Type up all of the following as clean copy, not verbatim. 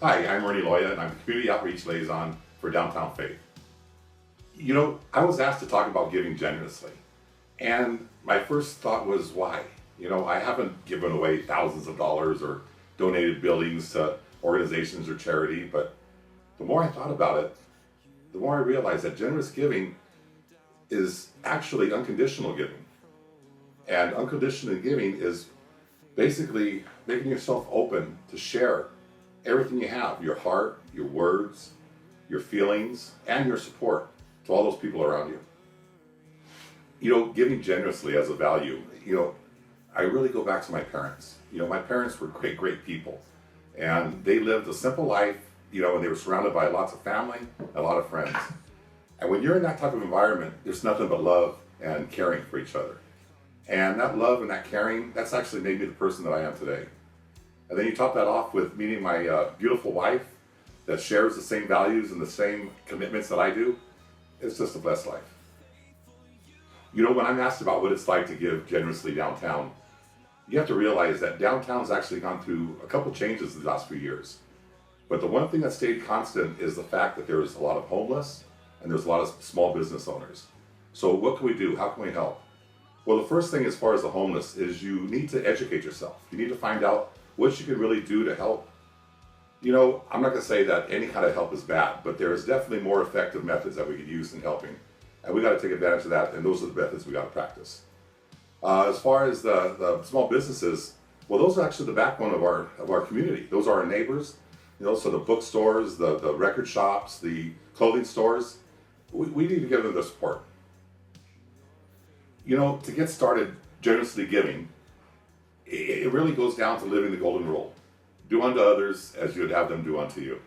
Hi, I'm Ernie Loya, and I'm the Community Outreach Liaison for Downtown Faith. You know, I was asked to talk about giving generously, and my first thought was, why? You know, I haven't given away thousands of dollars or donated buildings to organizations or charity, but the more I thought about it, the more I realized that generous giving is actually unconditional giving. And unconditional giving is basically making yourself open to share everything you have, your heart, your words, your feelings, and your support to all those people around you. You know, giving generously as a value, I really go back to my parents. My parents were great, great people. And they lived a simple life, and they were surrounded by lots of family, a lot of friends. And when you're in that type of environment, there's nothing but love and caring for each other. And that love and that caring, that's actually made me the person that I am today. And then you top that off with meeting my beautiful wife that shares the same values and the same commitments that I do. It's just a blessed life. When I'm asked about what it's like to give generously downtown, you have to realize that downtown's actually gone through a couple changes in the last few years. But the one thing that stayed constant is the fact that there's a lot of homeless and there's a lot of small business owners. So what can we do? How can we help? Well, the first thing as far as the homeless is you need to educate yourself. You need to find out what you can really do to help. I'm not going to say that any kind of help is bad, but there's definitely more effective methods that we could use in helping. And we got to take advantage of that, and those are the methods we got to practice. As far as the small businesses, well, those are actually the backbone of our community. Those are our neighbors. So the bookstores, the record shops, the clothing stores, we need to give them the support. To get started generously giving, it really goes down to living the golden rule. Do unto others as you would have them do unto you.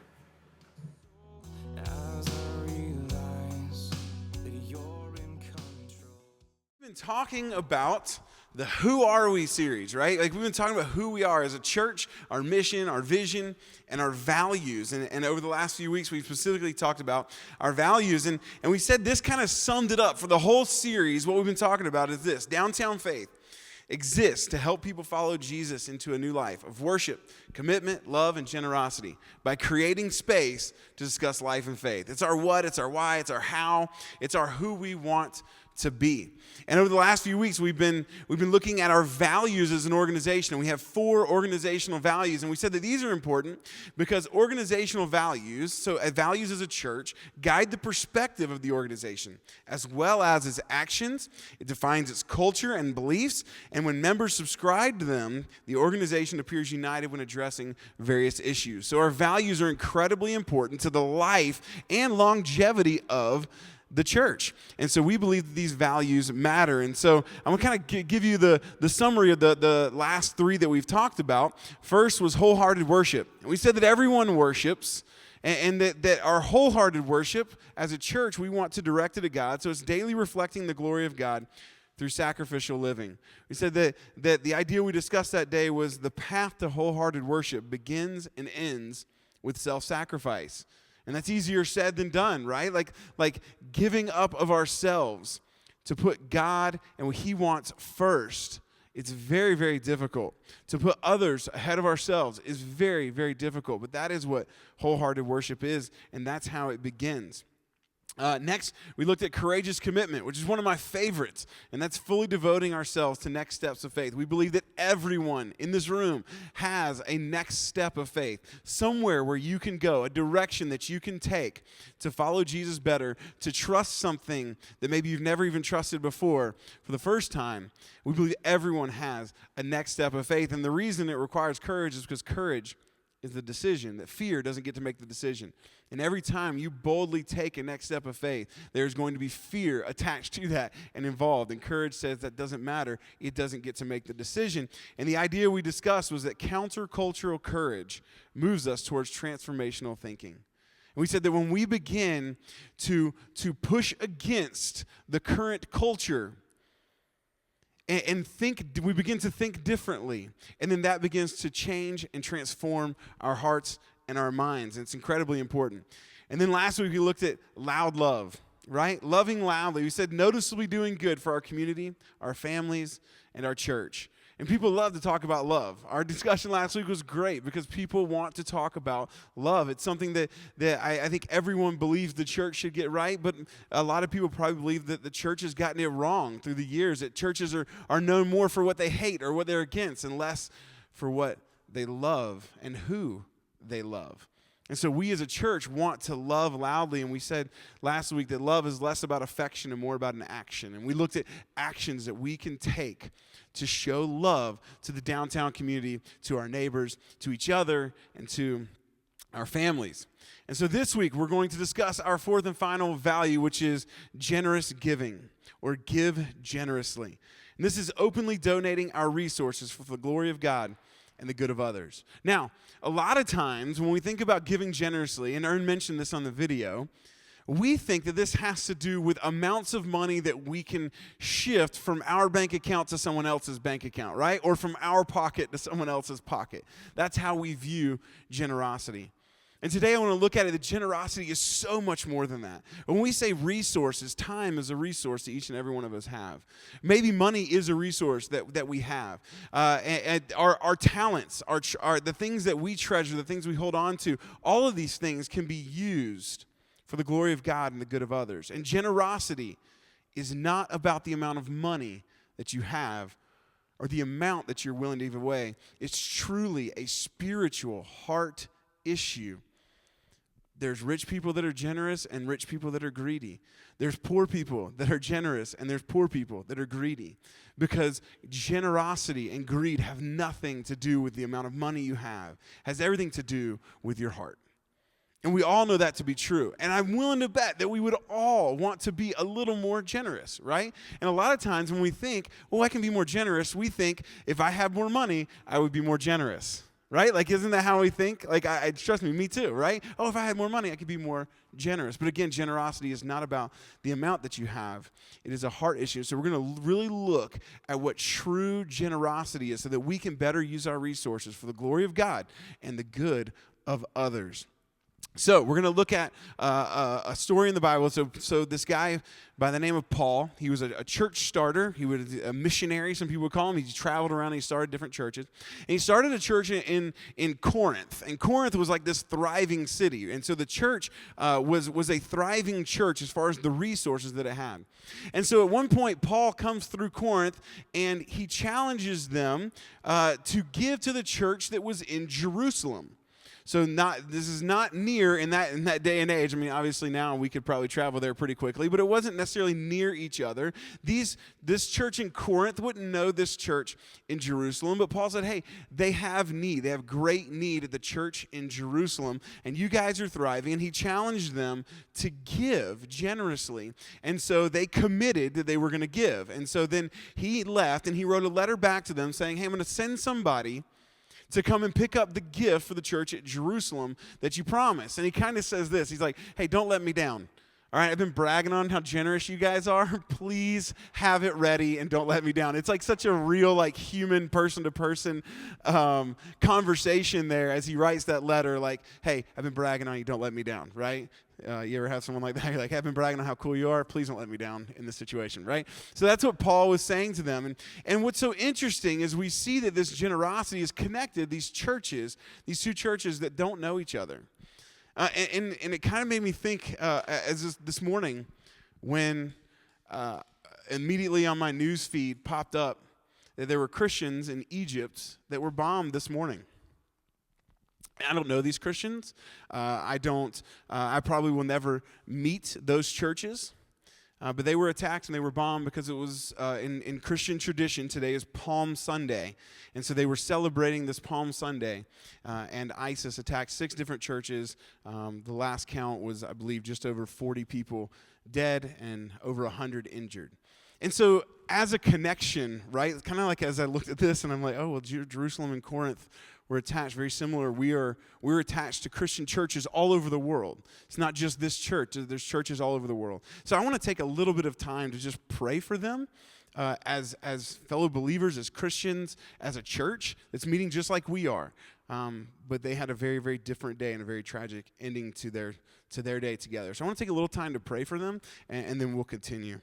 We've been talking about the Who Are We series, right? Like we've been talking about who we are as a church, our mission, our vision, and our values. And over the last few weeks, we've specifically talked about our values. And we said this kind of summed it up for the whole series. What we've been talking about is this: Downtown Faith exists to help people follow Jesus into a new life of worship, commitment, love, and generosity by creating space to discuss life and faith. It's our what, it's our why, it's our how, it's our who we want to be. And over the last few weeks, we've been looking at our values as an organization, and we have 4 organizational values, and we said that these are important because organizational values, so values as a church, guide the perspective of the organization as well as its actions. It defines its culture and beliefs, and when members subscribe to them, the organization appears united when addressing various issues. So our values are incredibly important to the life and longevity of the church. And so we believe that these values matter. And so I'm going to kind of give you the summary of the last 3 that we've talked about. First was wholehearted worship. And we said that everyone worships, and that our wholehearted worship as a church, we want to direct it to God. So it's daily reflecting the glory of God through sacrificial living. We said that the idea we discussed that day was the path to wholehearted worship begins and ends with self-sacrifice. And that's easier said than done, right? Like giving up of ourselves to put God and what He wants first. It's very, very difficult. To put others ahead of ourselves is very, very difficult. But that is what wholehearted worship is, and that's how it begins. Next, we looked at courageous commitment, which is one of my favorites, and that's fully devoting ourselves to next steps of faith. We believe that everyone in this room has a next step of faith, somewhere where you can go, a direction that you can take to follow Jesus better, to trust something that maybe you've never even trusted before for the first time. We believe everyone has a next step of faith, and the reason it requires courage is because courage is the decision, that fear doesn't get to make the decision. And every time you boldly take a next step of faith, there's going to be fear attached to that and involved. And courage says that doesn't matter. It doesn't get to make the decision. And the idea we discussed was that countercultural courage moves us towards transformational thinking. And we said that when we begin to push against the current culture, and we begin to think differently, and then that begins to change and transform our hearts and our minds. And it's incredibly important. And then last week we looked at loud love, right? Loving loudly. We said noticeably doing good for our community, our families, and our church. And people love to talk about love. Our discussion last week was great because people want to talk about love. It's something that I think everyone believes the church should get right, but a lot of people probably believe that the church has gotten it wrong through the years, that churches are known more for what they hate or what they're against and less for what they love and who they love. And so we as a church want to love loudly, and we said last week that love is less about affection and more about an action. And we looked at actions that we can take to show love to the downtown community, to our neighbors, to each other, and to our families. And so this week we're going to discuss our fourth and final value, which is generous giving, or give generously. And this is openly donating our resources for the glory of God and the good of others. Now, a lot of times when we think about giving generously, and Ern mentioned this on the video, we think that this has to do with amounts of money that we can shift from our bank account to someone else's bank account, right? Or from our pocket to someone else's pocket. That's how we view generosity. And today I want to look at it that generosity is so much more than that. When we say resources, time is a resource that each and every one of us have. Maybe money is a resource that we have. And our talents, our the things that we treasure, the things we hold on to, all of these things can be used for the glory of God and the good of others. And generosity is not about the amount of money that you have or the amount that you're willing to give away. It's truly a spiritual heart issue. There's rich people that are generous and rich people that are greedy. There's poor people that are generous and there's poor people that are greedy. Because generosity and greed have nothing to do with the amount of money you have. It has everything to do with your heart. And we all know that to be true. And I'm willing to bet that we would all want to be a little more generous, right? And a lot of times when we think, well, I can be more generous, we think if I had more money, I would be more generous. Right? Like, isn't that how we think? Like, trust me too, right? Oh, if I had more money, I could be more generous. But again, generosity is not about the amount that you have. It is a heart issue. So we're going to really look at what true generosity is so that we can better use our resources for the glory of God and the good of others. So we're going to look at a story in the Bible. So this guy by the name of Paul, he was a church starter. He was a missionary, some people would call him. He traveled around and he started different churches. And he started a church in Corinth. And Corinth was like this thriving city. And so the church was a thriving church as far as the resources that it had. And so at one point, Paul comes through Corinth and he challenges them to give to the church that was in Jerusalem. So this is not near in that day and age. I mean, obviously now we could probably travel there pretty quickly, but it wasn't necessarily near each other. This church in Corinth wouldn't know this church in Jerusalem, but Paul said, hey, they have need. They have great need at the church in Jerusalem, and you guys are thriving. And he challenged them to give generously. And so they committed that they were going to give. And so then he left and he wrote a letter back to them saying, hey, I'm going to send somebody to come and pick up the gift for the church at Jerusalem that you promised. And he kind of says this. He's like, hey, don't let me down. All right, I've been bragging on how generous you guys are. Please have it ready and don't let me down. It's like such a real, like, human person-to-person conversation there as he writes that letter, like, hey, I've been bragging on you, don't let me down, right? You ever have someone like that? You're like, hey, I've been bragging on how cool you are. Please don't let me down in this situation, right? So that's what Paul was saying to them. And what's so interesting is we see that this generosity is connected, these two churches that don't know each other. And it kind of made me think as this morning when immediately on my news feed popped up that there were Christians in Egypt that were bombed this morning. I don't know these Christians. I probably will never meet those churches. But they were attacked and they were bombed because it was, in Christian tradition, today is Palm Sunday. And so they were celebrating this Palm Sunday. And ISIS attacked 6 different churches. The last count was, I believe, just over 40 people dead and over 100 injured. And so as a connection, right, kind of like as I looked at this and I'm like, oh, well, Jerusalem and Corinth were attached, very similar. We're attached to Christian churches all over the world. It's not just this church. There's churches all over the world. So I want to take a little bit of time to just pray for them as fellow believers, as Christians, as a church that's meeting just like we are. But they had a very, very different day and a very tragic ending to their day together. So I want to take a little time to pray for them, and then we'll continue.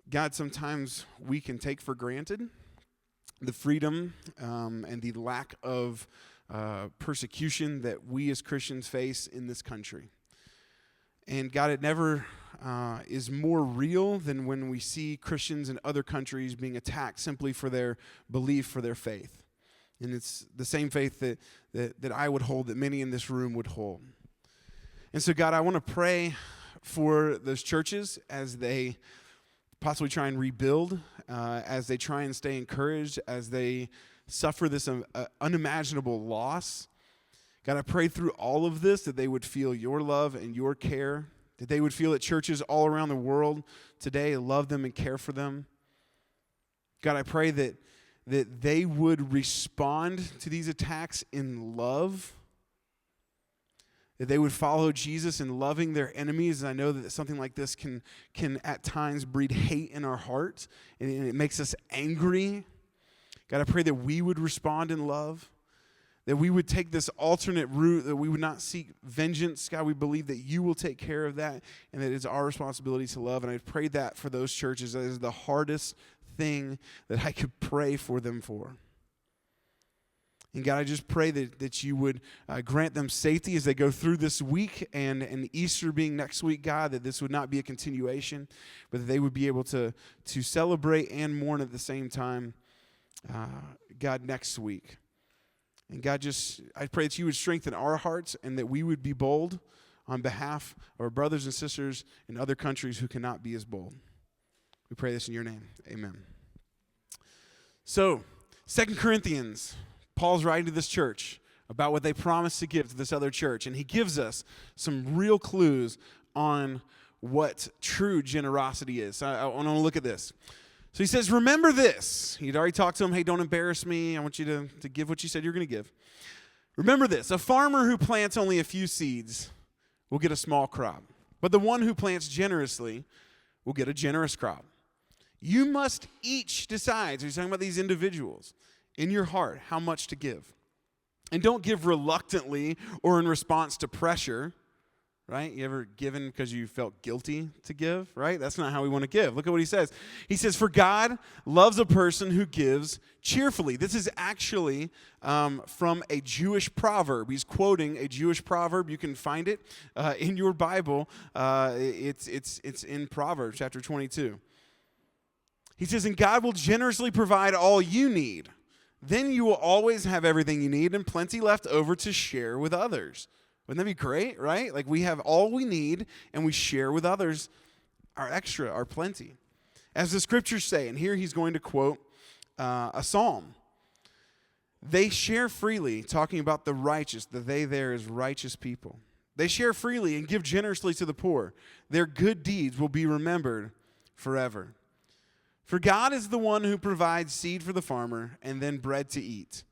God, sometimes we can take for granted the freedom and the lack of persecution that we as Christians face in this country. And God, it never is more real than when we see Christians in other countries being attacked simply for their belief, for their faith. And it's the same faith that I would hold, that many in this room would hold. And so, God, I want to pray for those churches as they possibly try and rebuild, as they try and stay encouraged, as they suffer this unimaginable loss. God, I pray through all of this that they would feel your love and your care, that they would feel that churches all around the world today love them and care for them. God, I pray that they would respond to these attacks in love, that they would follow Jesus in loving their enemies. And I know that something like this can at times breed hate in our hearts, and it makes us angry. God, I pray that we would respond in love, that we would take this alternate route, that we would not seek vengeance. God, we believe that you will take care of that, and that it's our responsibility to love. And I pray that for those churches. That is the hardest thing that I could pray for them for. And God, I just pray that you would grant them safety as they go through this week, and Easter being next week, God, that this would not be a continuation, but that they would be able to celebrate and mourn at the same time, God, next week. And God, I pray that you would strengthen our hearts and that we would be bold on behalf of our brothers and sisters in other countries who cannot be as bold. We pray this in your name. Amen. So, 2 Corinthians, Paul's writing to this church about what they promised to give to this other church, and he gives us some real clues on what true generosity is. I want to look at this. So he says, remember this. He'd already talked to them, hey, don't embarrass me. I want you to give what you said you're going to give. Remember this, a farmer who plants only a few seeds will get a small crop, but the one who plants generously will get a generous crop. You must each decide, so he's talking about these individuals, in your heart how much to give. And don't give reluctantly or in response to pressure, right? You ever given because you felt guilty to give, right? That's not how we want to give. Look at what he says. He says, for God loves a person who gives cheerfully. This is actually from a Jewish proverb. He's quoting a Jewish proverb. You can find it in your Bible. It's in Proverbs chapter 22. He says, and God will generously provide all you need. Then you will always have everything you need and plenty left over to share with others. Wouldn't that be great, right? Like we have all we need and we share with others our extra, our plenty. As the scriptures say, and here he's going to quote a psalm. They share freely, talking about the righteous, the they there is righteous people. They share freely and give generously to the poor. Their good deeds will be remembered forever. For God is the one who provides seed for the farmer and then bread to eat.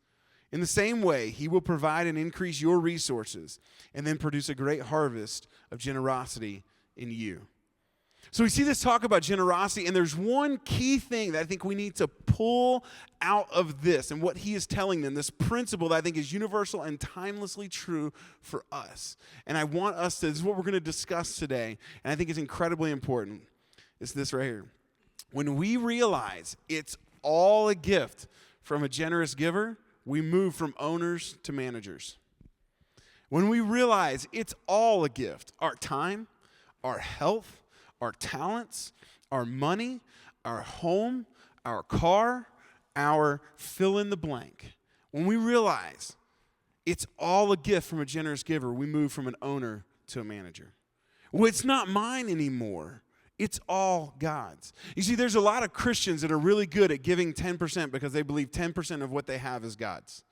In the same way, he will provide and increase your resources and then produce a great harvest of generosity in you. So we see this talk about generosity, and there's one key thing that I think we need to pull out of this and what he is telling them, this principle that I think is universal and timelessly true for us. And I want us to, this is what we're going to discuss today, and I think it's incredibly important. It's this right here. When we realize it's all a gift from a generous giver, we move from owners to managers. When we realize it's all a gift, our time, our health, our talents, our money, our home, our car, our fill in the blank. When we realize it's all a gift from a generous giver, we move from an owner to a manager. Well, it's not mine anymore. It's all God's. You see, there's a lot of Christians that are really good at giving 10% because they believe 10% of what they have is God's.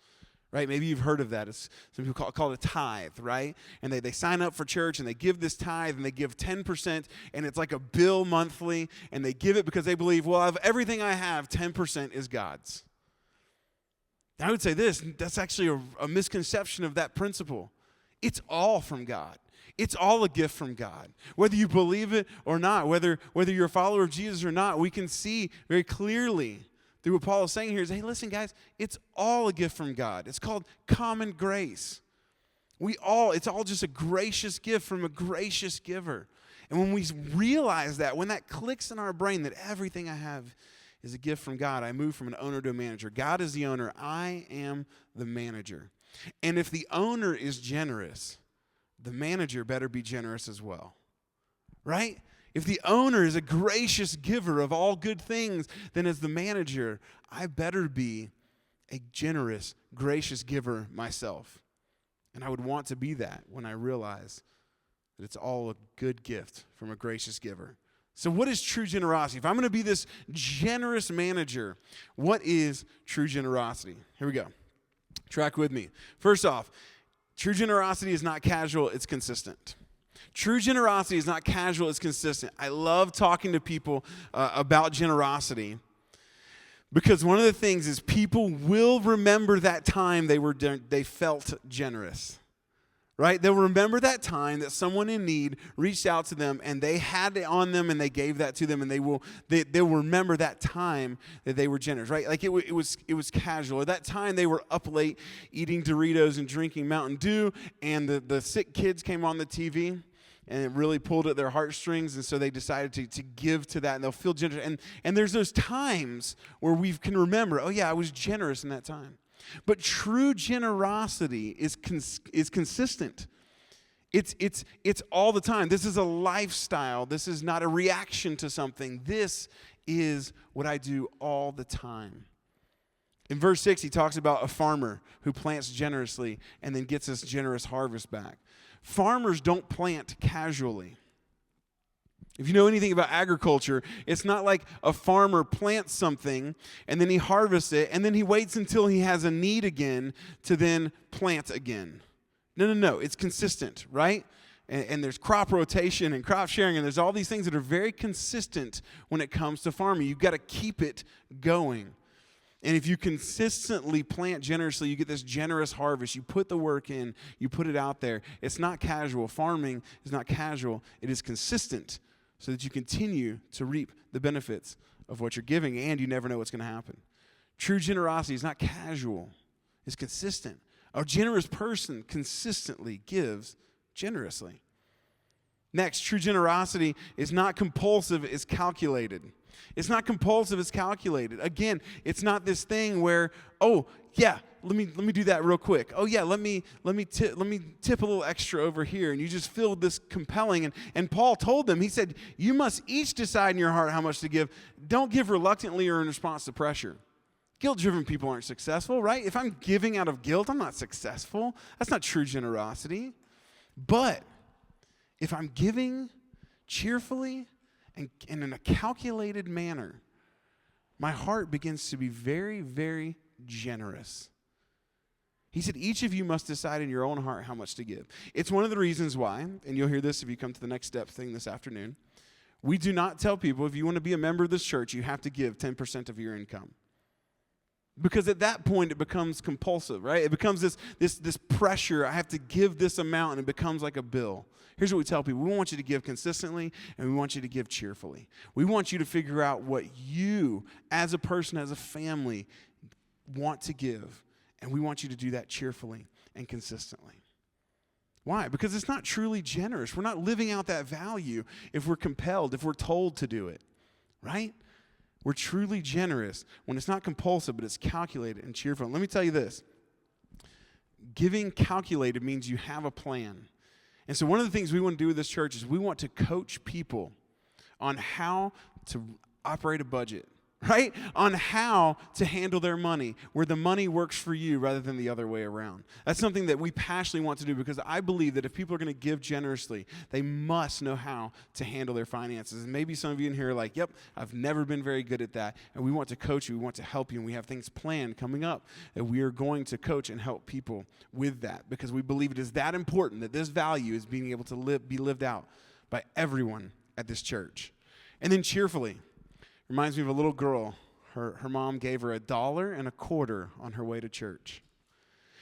Right? Maybe you've heard of that. Some people call it a tithe, right? And they sign up for church and they give this tithe and they give 10%, and it's like a bill monthly, and they give it because they believe, well, of everything I have, 10% is God's. I would say that's actually a misconception of that principle. It's all from God. It's all a gift from God. Whether you believe it or not, whether you're a follower of Jesus or not, we can see very clearly through what Paul is saying here is, hey, listen, guys, it's all a gift from God. It's called common grace. It's all just a gracious gift from a gracious giver. And when we realize that, when that clicks in our brain that everything I have is a gift from God, I move from an owner to a manager. God is the owner. I am the manager. And if the owner is generous, the manager better be generous as well, right? If the owner is a gracious giver of all good things, then as the manager, I better be a generous, gracious giver myself. And I would want to be that when I realize that it's all a good gift from a gracious giver. So what is true generosity? If I'm going to be this generous manager, what is true generosity? Here we go. Track with me. First off, true generosity is not casual, it's consistent. True generosity is not casual, it's consistent. I love talking to people about generosity because one of the things is people will remember that time they felt generous. Right? They'll remember that time that someone in need reached out to them and they had it on them and they gave that to them, and they'll remember that time that they were generous, right? Like it was casual. At that time they were up late eating Doritos and drinking Mountain Dew, and the sick kids came on the TV and it really pulled at their heartstrings, and so they decided to give to that, and they'll feel generous. And there's those times where we can remember, oh yeah, I was generous in that time. But true generosity is consistent. It's all the time. This is a lifestyle. This is not a reaction to something. This is what I do all the time. In verse 6, he talks about a farmer who plants generously and then gets this generous harvest back. Farmers don't plant casually. If you know anything about agriculture, it's not like a farmer plants something and then he harvests it and then he waits until he has a need again to then plant again. No. It's consistent, right? And there's crop rotation and crop sharing, and there's all these things that are very consistent when it comes to farming. You've got to keep it going. And if you consistently plant generously, you get this generous harvest. You put the work in, you put it out there. It's not casual. Farming is not casual. It is consistent, so that you continue to reap the benefits of what you're giving, and you never know what's going to happen. True generosity is not casual. It's consistent. A generous person consistently gives generously. Next, true generosity is not compulsive, it's calculated. It's not compulsive, it's calculated. Again, it's not this thing where, oh, yeah, let me do that real quick. Oh yeah, let me tip a little extra over here, and you just feel this compelling. And Paul told them, he said, you must each decide in your heart how much to give. Don't give reluctantly or in response to pressure. Guilt-driven people aren't successful, right? If I'm giving out of guilt, I'm not successful. That's not true generosity. But if I'm giving cheerfully and in a calculated manner, my heart begins to be very, very generous. He said, each of you must decide in your own heart how much to give. It's one of the reasons why, and you'll hear this if you come to the next step thing this afternoon, we do not tell people, if you want to be a member of this church, you have to give 10% of your income. Because at that point, it becomes compulsive, right? It becomes this pressure. I have to give this amount, and it becomes like a bill. Here's what we tell people. We want you to give consistently, and we want you to give cheerfully. We want you to figure out what you, as a person, as a family, want to give, and we want you to do that cheerfully and consistently. Why? Because it's not truly generous. We're not living out that value if we're compelled, if we're told to do it, right? We're truly generous when it's not compulsive, but it's calculated and cheerful. And let me tell you this. Giving calculated means you have a plan. And so one of the things we want to do with this church is we want to coach people on how to operate a budget, right? On how to handle their money, where the money works for you rather than the other way around. That's something that we passionately want to do, because I believe that if people are going to give generously, they must know how to handle their finances. And maybe some of you in here are like, yep, I've never been very good at that. And we want to coach you. We want to help you. And we have things planned coming up that we are going to coach and help people with that, because we believe it is that important that this value is being able to be lived out by everyone at this church. And then cheerfully. Reminds me of a little girl. Her mom gave her $1.25 on her way to church.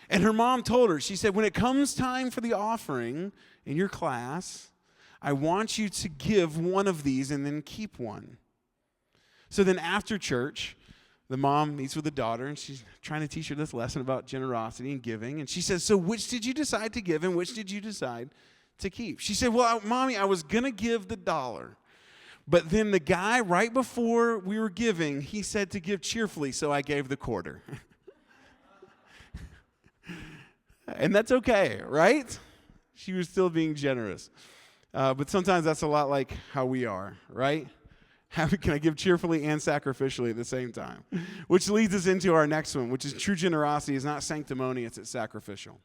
And her mom told her, she said, when it comes time for the offering in your class, I want you to give one of these and then keep one. So then after church, the mom meets with the daughter, and she's trying to teach her this lesson about generosity and giving. And she says, so which did you decide to give and which did you decide to keep. She said, well, Mommy, I was going to give the $1. But then the guy right before we were giving, he said to give cheerfully, so I gave the $quarter. And that's okay, right? She was still being generous. But sometimes that's a lot like how we are, right? How can I give cheerfully and sacrificially at the same time? Which leads us into our next one, which is true generosity is not sanctimonious, it's sacrificial.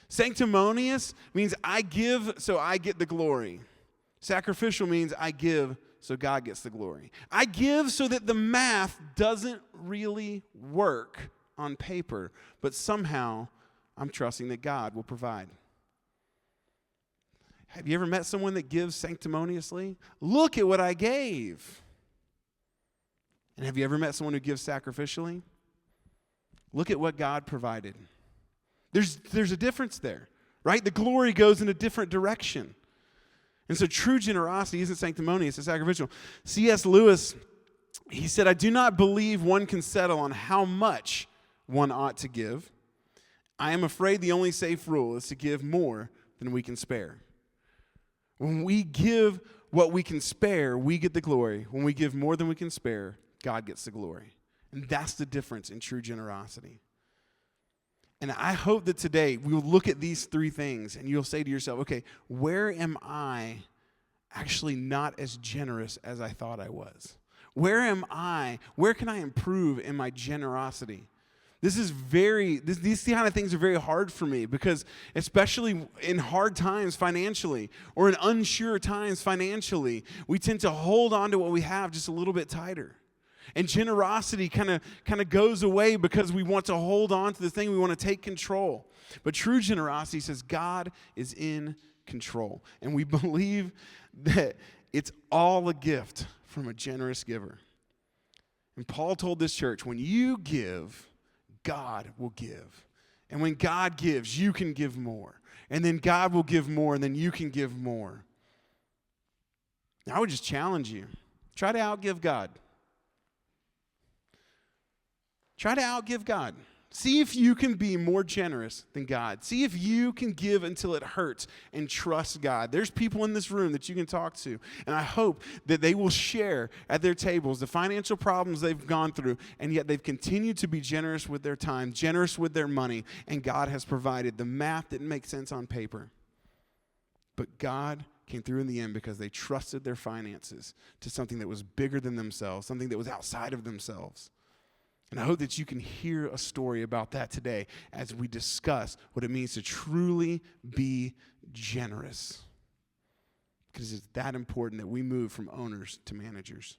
Sanctimonious means I give so I get the glory. Sacrificial means I give so God gets the glory. I give so that the math doesn't really work on paper, but somehow I'm trusting that God will provide. Have you ever met someone that gives sanctimoniously? Look at what I gave. And have you ever met someone who gives sacrificially? Look at what God provided. There's a difference there, right? The glory goes in a different direction. And so true generosity isn't sanctimonious, it's sacrificial. C.S. Lewis, he said, I do not believe one can settle on how much one ought to give. I am afraid the only safe rule is to give more than we can spare. When we give what we can spare, we get the glory. When we give more than we can spare, God gets the glory. And that's the difference in true generosity. And I hope that today we will look at these three things and you'll say to yourself, okay, where am I actually not as generous as I thought I was? Where can I improve in my generosity? These kind of things are very hard for me because especially in hard times financially or in unsure times financially, we tend to hold on to what we have just a little bit tighter. And generosity kind of goes away because we want to hold on to the thing. We want to take control. But true generosity says God is in control. And we believe that it's all a gift from a generous giver. And Paul told this church, when you give, God will give. And when God gives, you can give more. And then God will give more, and then you can give more. Now, I would just challenge you. Try to outgive God. Try to outgive God. See if you can be more generous than God. See if you can give until it hurts and trust God. There's people in this room that you can talk to, and I hope that they will share at their tables the financial problems they've gone through, and yet they've continued to be generous with their time, generous with their money, and God has provided. The math didn't make sense on paper, but God came through in the end because they trusted their finances to something that was bigger than themselves, something that was outside of themselves. And I hope that you can hear a story about that today as we discuss what it means to truly be generous. Because it's that important that we move from owners to managers.